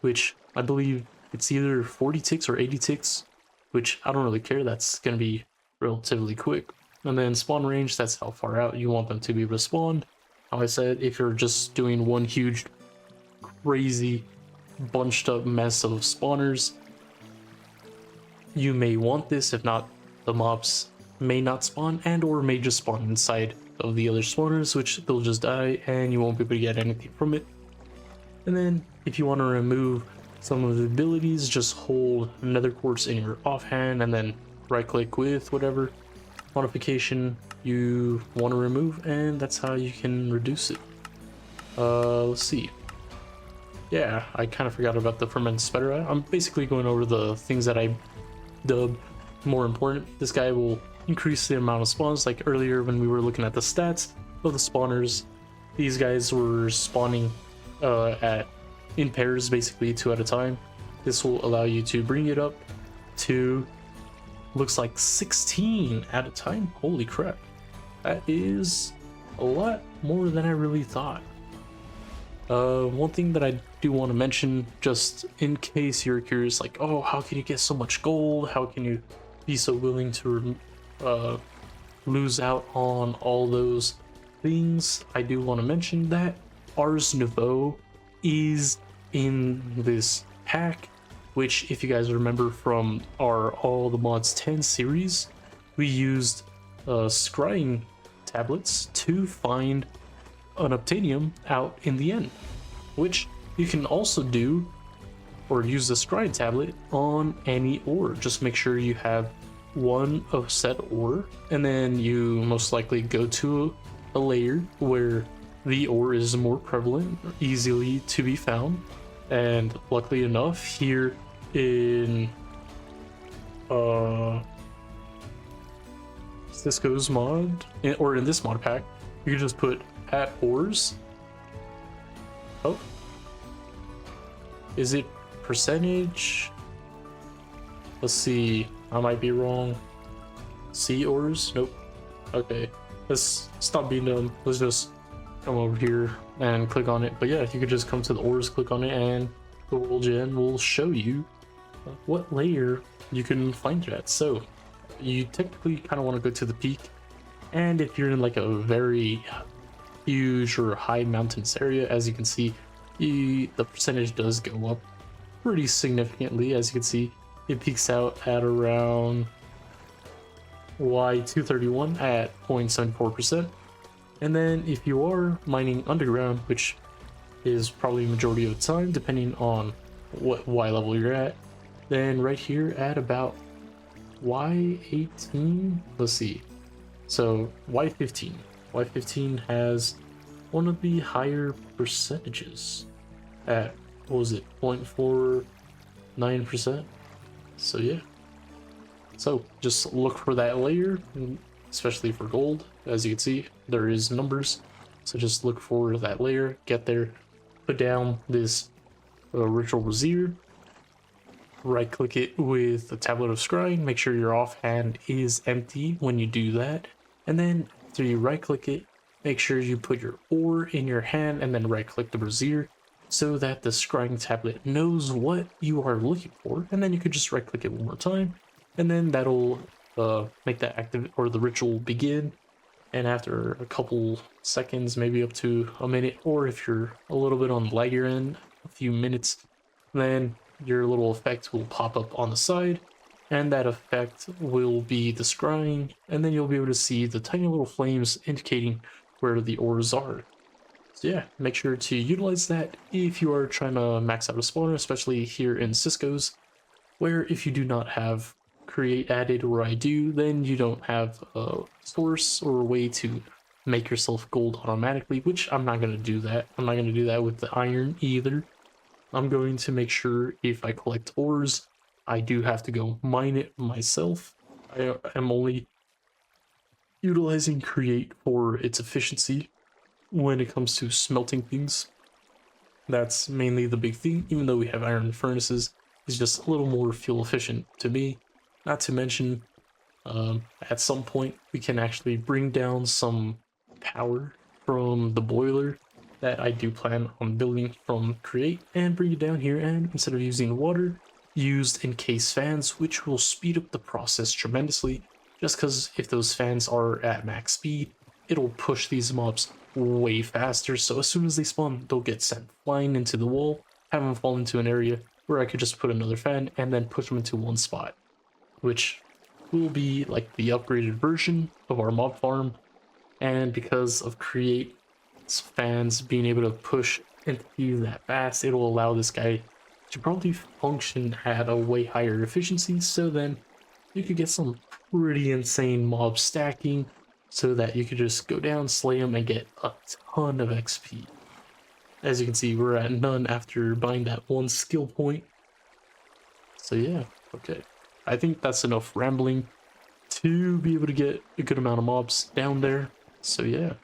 which I believe it's either 40 ticks or 80 ticks, which I don't really care. That's going to be relatively quick. And then spawn range, that's how far out you want them to be able to spawn. How I said, if you're just doing one huge crazy bunched up mess of spawners, you may want this. If not, the mobs may not spawn and or may just spawn inside of the other spawners, which they'll just die and you won't be able to get anything from it. And then if you want to remove some of the abilities, just hold nether quartz in your offhand and then right click with whatever modification you want to remove, and that's how you can reduce it. Let's see. Yeah, I kind of forgot about the fermented spider. I'm basically going over the things that I dub more important. This guy will increase the amount of spawns. Like earlier when we were looking at the stats of the spawners, these guys were spawning in pairs, basically 2 at a time. This will allow you to bring it up to, looks like 16 at a time. Holy crap, that is a lot more than I really thought. One thing that I do want to mention, just in case you're curious, like, oh, how can you get so much gold? How can you be so willing to lose out on all those things? I do want to mention that Ars Nouveau is in this pack, which if you guys remember from our All the Mods 10 series, we used scrying tablets to find unobtainium out in the end, which you can also do or use the scrying tablet on any ore. Just make sure you have one of said ore, and then you most likely go to a layer where the ore is more prevalent, easily to be found. And luckily enough, here in Cisco's mod, or in this mod pack, you can just put at ores. Oh, is it percentage? Let's see, I might be wrong. C ores? Nope. Okay, let's stop being dumb. Let's just come over here and click on it. But yeah, you could just come to the ores, click on it, and the world gen will show you what layer you can find it at. So you technically kind of want to go to the peak, and if you're in like a very huge or high mountainous area, as you can see, the percentage does go up pretty significantly. As you can see, it peaks out at around Y231 at 0.74%. And then if you are mining underground, which is probably majority of the time depending on what Y level you're at, then right here at about Y18, let's see, so Y15 has one of the higher percentages at, what was it, 0.49%. So yeah, so just look for that layer, especially for gold. As you can see, there is numbers, so just look for that layer, get there, put down this ritual brazier, right click it with the tablet of scrying, make sure your offhand is empty when you do that, and then after you right click it, make sure you put your ore in your hand and then right click the brazier so that the scrying tablet knows what you are looking for, and then you could just right click it one more time, and then that'll make that active or the ritual begin. And after a couple seconds, maybe up to a minute, or if you're a little bit on the laggier end, a few minutes, then your little effect will pop up on the side, and that effect will be the scrying, and then you'll be able to see the tiny little flames indicating where the ores are. So yeah, make sure to utilize that if you are trying to max out a spawner, especially here in Cisco's, where if you do not have create added, or I do, then you don't have a source or a way to make yourself gold automatically, which I'm not going to do that. I'm not going to do that with the iron either. I'm going to make sure if I collect ores, I do have to go mine it myself. I am only utilizing create for its efficiency when it comes to smelting things. That's mainly the big thing. Even though we have iron furnaces, it's just a little more fuel efficient to me. Not to mention, at some point we can actually bring down some power from the boiler that I do plan on building from create, and bring it down here, and instead of using water, used encased fans, which will speed up the process tremendously, just because if those fans are at max speed, it'll push these mobs way faster. So as soon as they spawn, they'll get sent flying into the wall, have them fall into an area where I could just put another fan and then push them into one spot, which will be like the upgraded version of our mob farm. And because of create fans being able to push into that fast, it'll allow this guy to probably function at a way higher efficiency, so then you could get some pretty insane mob stacking, so that you could just go down, slay them, and get a ton of XP. As you can see, we're at none after buying that one skill point. So yeah, okay. I think that's enough rambling to be able to get a good amount of mobs down there. So yeah,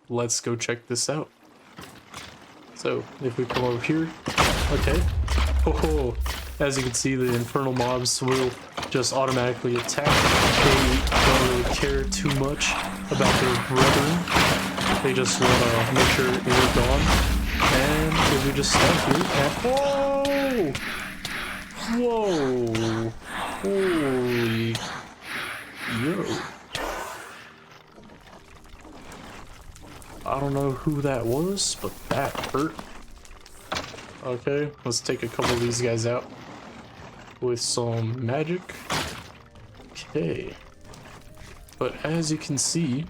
let's go check this out. So if we come over here, okay. Oh, as you can see, the infernal mobs will just automatically attack. They don't really care too much about their brethren. They just want to make sure they're gone. And if we just stand here and... Whoa! Holy... Yo. I don't know who that was, but that hurt. Okay, let's take a couple of these guys out. with some magic. Okay. But as you can see,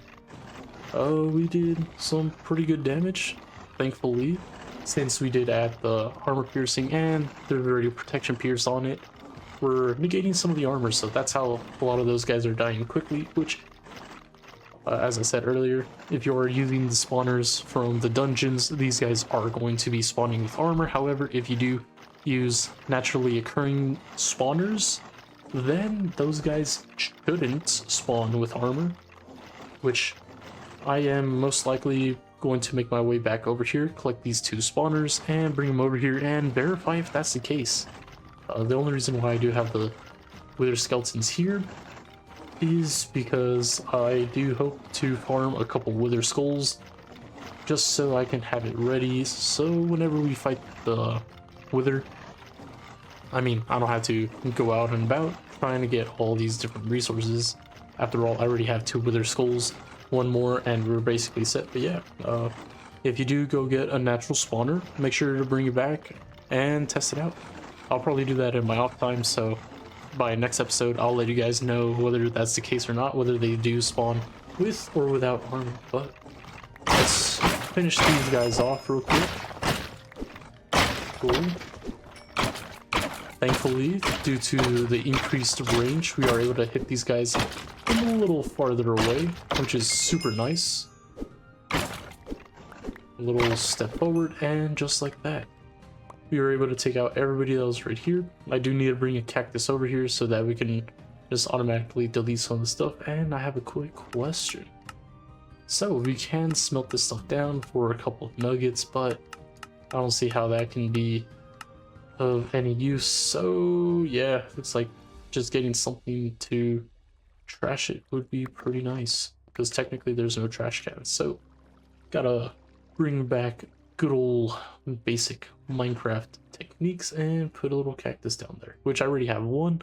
we did some pretty good damage, thankfully, since we did add the armor piercing and there's already protection pierce on it. We're negating some of the armor, so that's how a lot of those guys are dying quickly, which, as I said earlier, if you're using the spawners from the dungeons, these guys are going to be spawning with armor. However, if you do use naturally occurring spawners, then those guys shouldn't spawn with armor, which I am most likely going to make my way back over here, collect these 2 spawners, and bring them over here and verify if that's the case. The only reason why I do have the wither skeletons here is because I do hope to farm a couple wither skulls just so I can have it ready, so whenever we fight the wither, I mean, I don't have to go out and about trying to get all these different resources. After all, I already have 2 wither skulls, 1 more, and we're basically set. But yeah, if you do go get a natural spawner, make sure to bring it back and test it out. I'll probably do that in my off time, so by next episode, I'll let you guys know whether that's the case or not, whether they do spawn with or without armor. But let's finish these guys off real quick. Cool. Thankfully, due to the increased range, we are able to hit these guys a little farther away, which is super nice. A little step forward, and just like that, we were able to take out everybody that was right here. I do need to bring a cactus over here so that we can just automatically delete some of the stuff. And I have a quick question. So we can smelt this stuff down for a couple of nuggets, but I don't see how that can be of any use. So yeah, it's like just getting something to trash it would be pretty nice, because technically there's no trash can. So gotta bring back good old basic Minecraft techniques and put a little cactus down there, which I already have 1.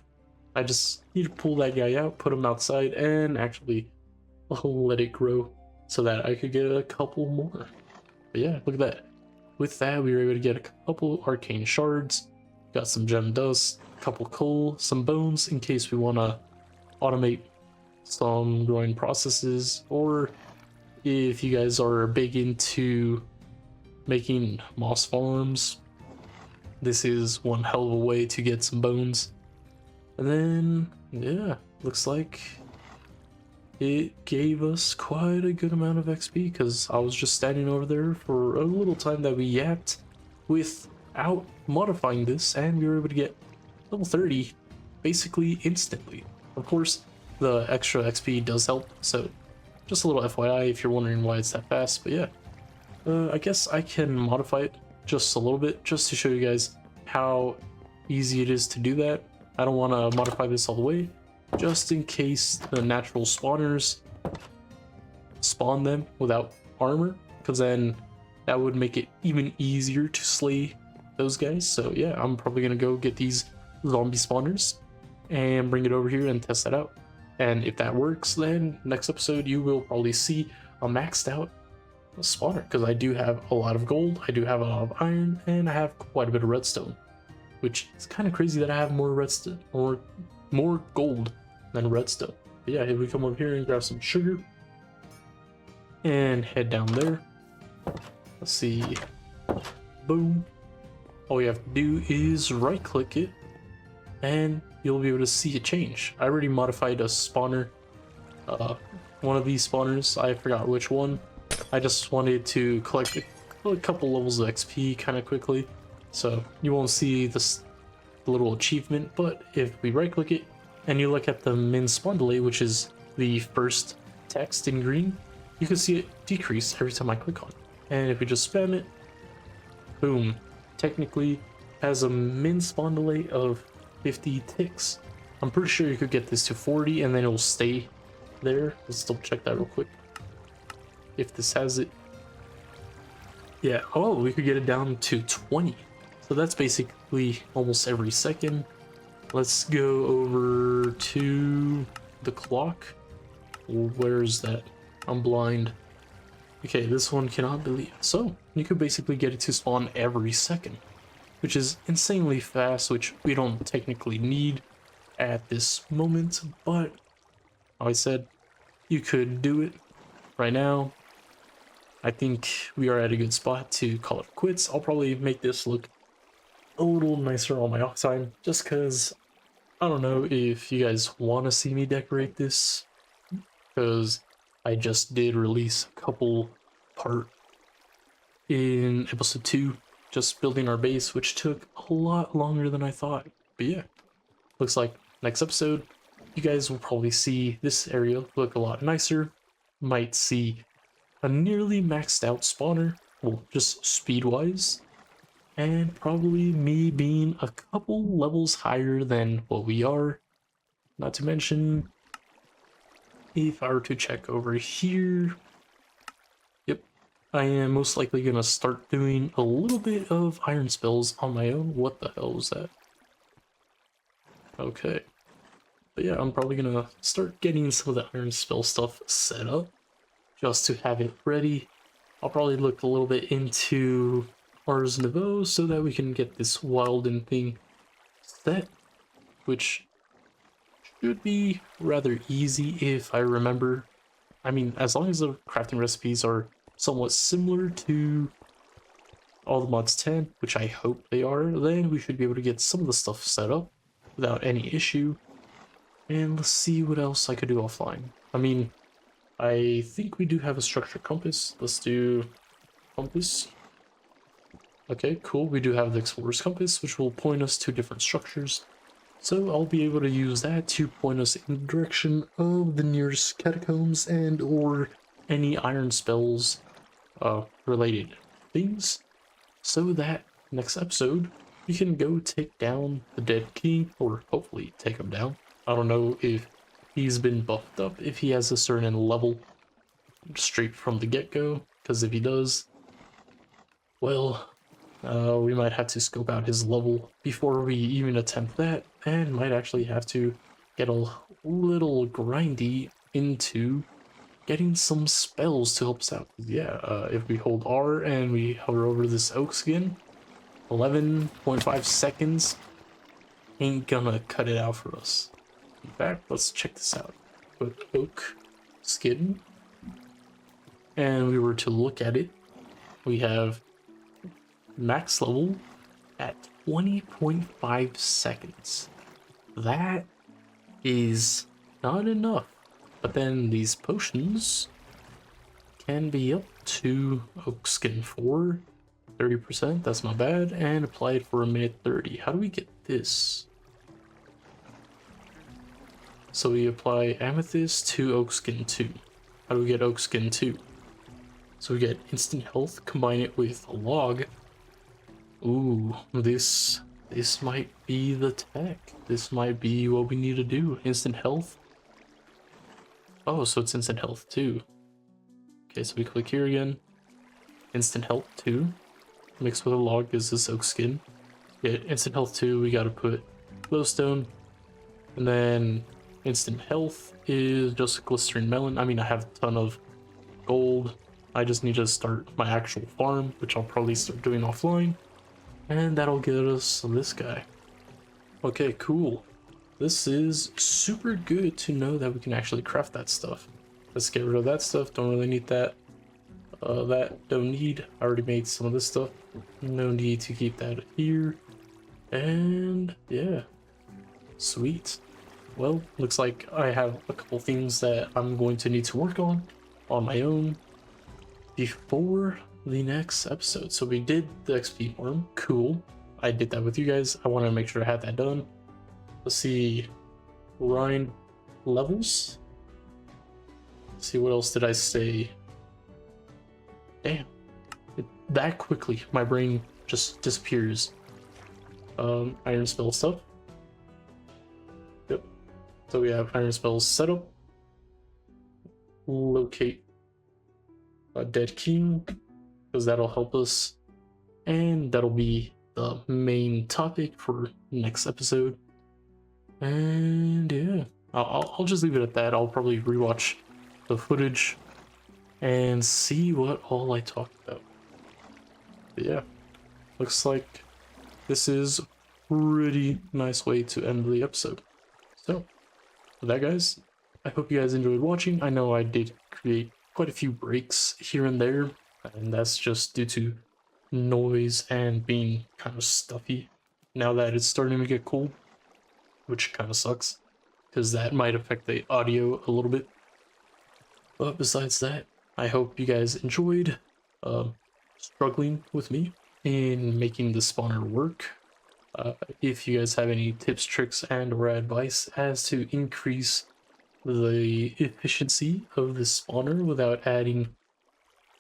I just need to pull that guy out, put him outside, and actually let it grow so that I could get a couple more. But yeah, look at that. With that, we were able to get a couple arcane shards, got some gem dust, a couple coal, some bones in case we want to automate some growing processes, or if you guys are big into making moss farms, this is one hell of a way to get some bones. And then, yeah, looks like it gave us quite a good amount of XP, because I was just standing over there for a little time that we yapped without modifying this, and we were able to get level 30 basically instantly. Of course, the extra XP does help, so just a little FYI if you're wondering why it's that fast. But yeah, I guess I can modify it just a little bit just to show you guys how easy it is to do that. I don't want to modify this all the way, just in case the natural spawners spawn them without armor, because then that would make it even easier to slay those guys. So yeah, I'm probably gonna go get these zombie spawners and bring it over here and test that out. And if that works, then next episode you will probably see a maxed out spawner, because I do have a lot of gold, I do have a lot of iron, and I have quite a bit of redstone, which is kind of crazy that I have more redstone or more gold than redstone. But yeah, if we come over here and grab some sugar and head down there, let's see, boom, all you have to do is right click it and you'll be able to see a change. I already modified a spawner, one of these spawners, I forgot which one. I just wanted to collect a couple levels of XP kind of quickly, so you won't see this little achievement. But if we right click it and you look at the min spawn delay, which is the first text in green, you can see it decrease every time I click on it. And if we just spam it, boom, technically has a min spawn delay of 50 ticks. I'm pretty sure you could get this to 40 and then it will stay there. Let's double check that real quick if this has it. Yeah, oh, we could get it down to 20, so that's basically almost every second. Let's go over to the clock. Where is that? I'm blind. Okay, this one cannot delete. So you could basically get it to spawn every second. which is insanely fast, which we don't technically need at this moment, but like I said, you could do it right now. I think we are at a good spot to call it quits. I'll probably make this look a little nicer on my off time, just because I don't know if you guys want to see me decorate this, because I just did release a couple part in episode 2, just building our base, which took a lot longer than I thought. But yeah, looks like next episode, you guys will probably see this area look a lot nicer. Might see a nearly maxed out spawner, well, just speed-wise, and probably me being a couple levels higher than what we are. Not to mention, if I were to check over here, yep, I am most likely gonna start doing a little bit of iron spells on my own. What the hell was that? Okay. But yeah, I'm probably gonna start getting some of the iron spell stuff set up, just to have it ready. I'll probably look a little bit into Ars Nouveau so that we can get this Wilden thing set, which should be rather easy if I remember. I mean, as long as the crafting recipes are somewhat similar to all the mods 10, which I hope they are, then we should be able to get some of the stuff set up without any issue. And let's see what else I could do offline. I mean, I think we do have a structure compass. Let's do compass. Okay, cool. We do have the explorer's compass, which will point us to different structures. So I'll be able to use that to point us in the direction of the nearest catacombs and or any iron spells related things. So that next episode, we can go take down the dead king, or hopefully take him down. I don't know if he's been buffed up, if he has a certain level straight from the get-go, because if he does, well, we might have to scope out his level before we even attempt that, and might actually have to get a little grindy into getting some spells to help us out. Yeah, if we hold R and we hover over this oak skin, 11.5 seconds ain't gonna cut it out for us. In fact, let's check this out. Put oak skin, and we were to look at it, we have max level at 20.5 seconds. That is not enough. But then these potions can be up to oak skin 4, 30%, that's not bad, and applied for a minute 30. How do we get this? So we apply amethyst to oak skin 2. How do we get oak skin 2? So we get instant health, combine it with a log. Ooh, this might be the tech. This might be what we need to do. Instant health. Oh, so it's instant health too. Okay, so we click here again. Instant health 2. Mixed with a log is this oak skin. Yeah, instant health 2, we gotta put glowstone. And then instant health is just a glistering melon. I mean, I have a ton of gold. I just need to start my actual farm, which I'll probably start doing offline. And that'll get us this guy. Okay, cool. This is super good to know that we can actually craft that stuff. Let's get rid of that stuff. Don't really need that. That don't need. I already made some of this stuff. No need to keep that here. And yeah, sweet. Well, looks like I have a couple things that I'm going to need to work on my own before the next episode. So we did the XP farm. Cool. I did that with you guys. I want to make sure I had that done. Let's see. Grind levels. Let's see, what else did I say? Damn. That quickly, my brain just disappears. Iron spell stuff. Yep. So we have iron spells set up. Locate a dead king, because that'll help us, and that'll be the main topic for next episode. And yeah, I'll just leave it at that. I'll probably rewatch the footage and see what all I talked about. But yeah, looks like this is a pretty nice way to end the episode. So, with that, guys, I hope you guys enjoyed watching. I know I did create quite a few breaks here and there, and that's just due to noise and being kind of stuffy now that it's starting to get cold, which kind of sucks because that might affect the audio a little bit. But besides that, I hope you guys enjoyed struggling with me in making the spawner work. If you guys have any tips, tricks, and or advice as to increase the efficiency of the spawner without adding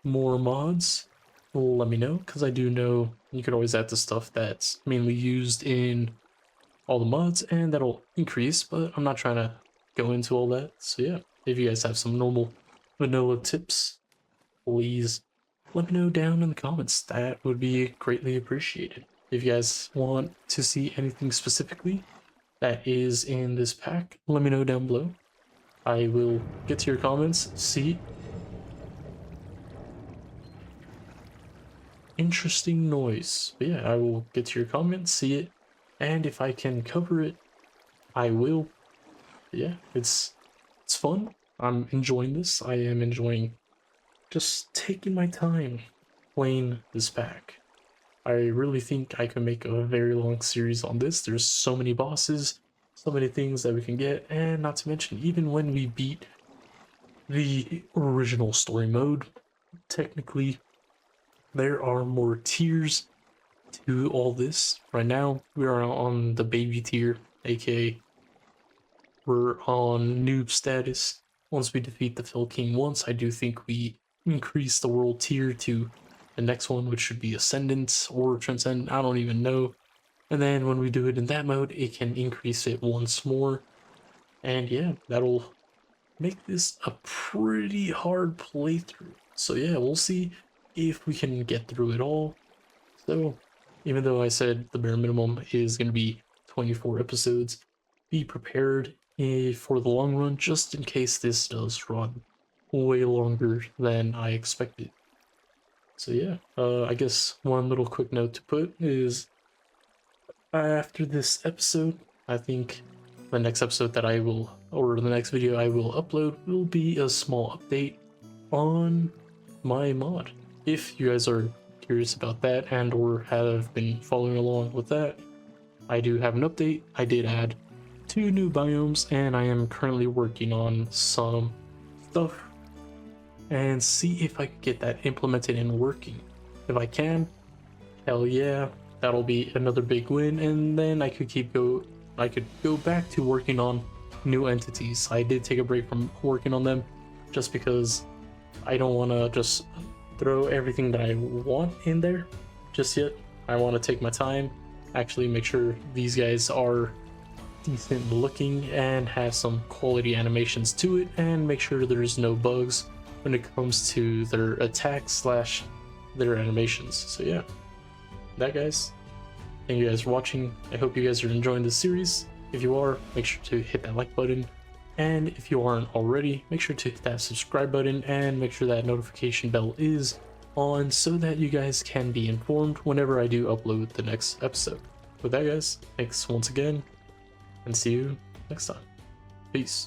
more mods, let me know, because I do know you could always add the stuff that's mainly used in all the mods, and that'll increase, but I'm not trying to go into all that. So yeah, if you guys have some normal vanilla tips, please let me know down in the comments. That would be greatly appreciated. If you guys want to see anything specifically that is in this pack, let me know down below. I will get to your comments, see. Interesting noise. But yeah, I will get to your comments, see it, and if I can cover it, I will. But yeah, it's fun. I'm enjoying this. I am enjoying just taking my time playing this pack. I really think I can make a very long series on this. There's so many bosses, so many things that we can get, and not to mention, even when we beat the original story mode, technically there are more tiers to all this. Right now, we are on the baby tier, aka we're on noob status. Once we defeat the Fell King once, I do think we increase the world tier to the next one, which should be Ascendant or Transcendent, I don't even know. And then when we do it in that mode, it can increase it once more. And yeah, that'll make this a pretty hard playthrough. So yeah, we'll see if we can get through it all. So even though I said the bare minimum is going to be 24 episodes, be prepared for the long run, just in case this does run way longer than I expected. So yeah, I guess one little quick note to put is after this episode, I think the next episode that I will, or the next video I will upload, will be a small update on my mod. If you guys are curious about that and or have been following along with that, I do have an update. I did add 2 new biomes, and I am currently working on some stuff and see if I can get that implemented and working. If I can, hell yeah, that'll be another big win, and then I could go back to working on new entities. I did take a break from working on them just because I don't want to just throw everything that I want in there just yet. I want to take my time, actually make sure these guys are decent looking and have some quality animations to it, and make sure there's no bugs when it comes to their attacks / their animations. So yeah, that guys, thank you guys for watching. I hope you guys are enjoying this series. If you are, make sure to hit that like button, and if you aren't already, make sure to hit that subscribe button and make sure that notification bell is on so that you guys can be informed whenever I do upload the next episode. With that guys, thanks once again, and see you next time. Peace.